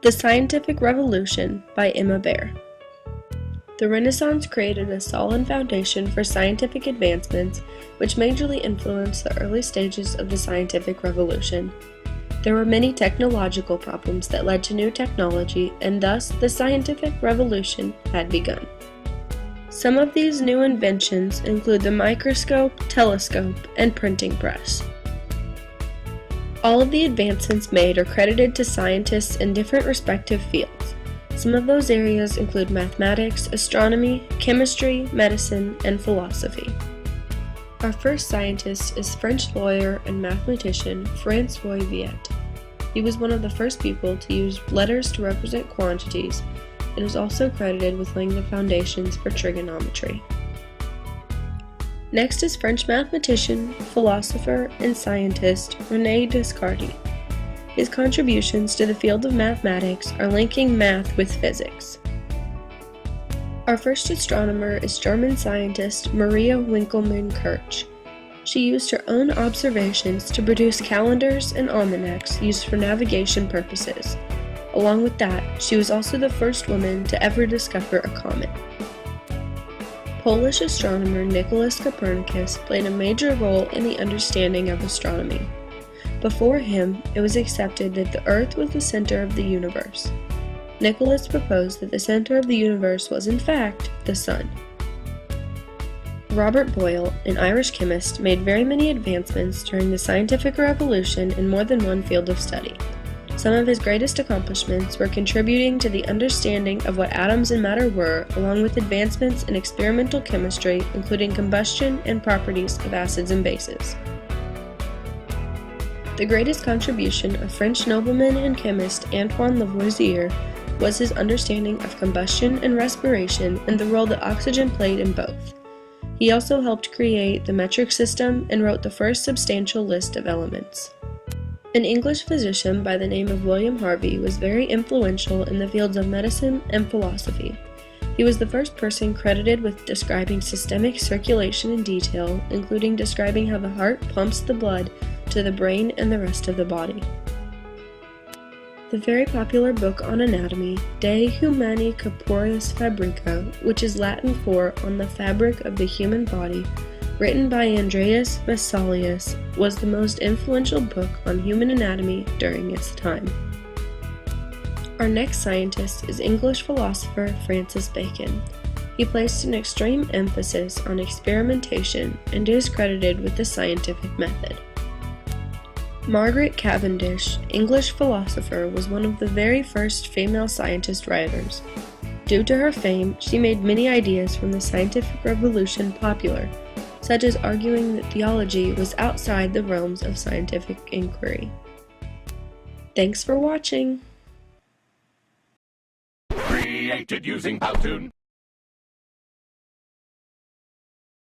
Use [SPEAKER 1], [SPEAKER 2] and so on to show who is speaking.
[SPEAKER 1] The Scientific Revolution by Emma Baer. The Renaissance created a solid foundation for scientific advancements which majorly influenced the early stages of the scientific revolution. There were many technological problems that led to new technology, and thus the scientific revolution had begun. Some of these new inventions include the microscope, telescope, and printing press. All of the advancements made are credited to scientists in different respective fields. Some of those areas include mathematics, astronomy, chemistry, medicine, and philosophy. Our first scientist is French lawyer and mathematician François Viet. He was one of the first people to use letters to represent quantities and is also credited with laying the foundations for trigonometry. Next is French mathematician, philosopher, and scientist René Descartes. His contributions to the field of mathematics are linking math with physics. Our first astronomer is German scientist Maria Winkelmann-Kirch. She used her own observations to produce calendars and almanacs used for navigation purposes. Along with that, she was also the first woman to ever discover a comet. Polish astronomer Nicholas Copernicus played a major role in the understanding of astronomy. Before him, it was accepted that the Earth was the center of the universe. Nicholas proposed that the center of the universe was in fact the Sun. Robert Boyle, an Irish chemist, made very many advancements during the scientific revolution in more than one field of study. Some of his greatest accomplishments were contributing to the understanding of what atoms and matter were, along with advancements in experimental chemistry, including combustion and properties of acids and bases. The greatest contribution of French nobleman and chemist Antoine Lavoisier was his understanding of combustion and respiration and the role that oxygen played in both. He also helped create the metric system and wrote the first substantial list of elements. An English physician by the name of William Harvey was very influential in the fields of medicine and philosophy. He was the first person credited with describing systemic circulation in detail, including describing how the heart pumps the blood to the brain and the rest of the body. The very popular book on anatomy, De Humani Corporis Fabrica, which is Latin for On the Fabric of the Human Body, written by Andreas Vesalius, was the most influential book on human anatomy during its time. Our next scientist is English philosopher Francis Bacon. He placed an extreme emphasis on experimentation and is credited with the scientific method. Margaret Cavendish, English philosopher, was one of the very first female scientist writers. Due to her fame, she made many ideas from the scientific revolution popular, such as arguing that theology was outside the realms of scientific inquiry. Thanks for watching!
[SPEAKER 2] Created using Powtoon.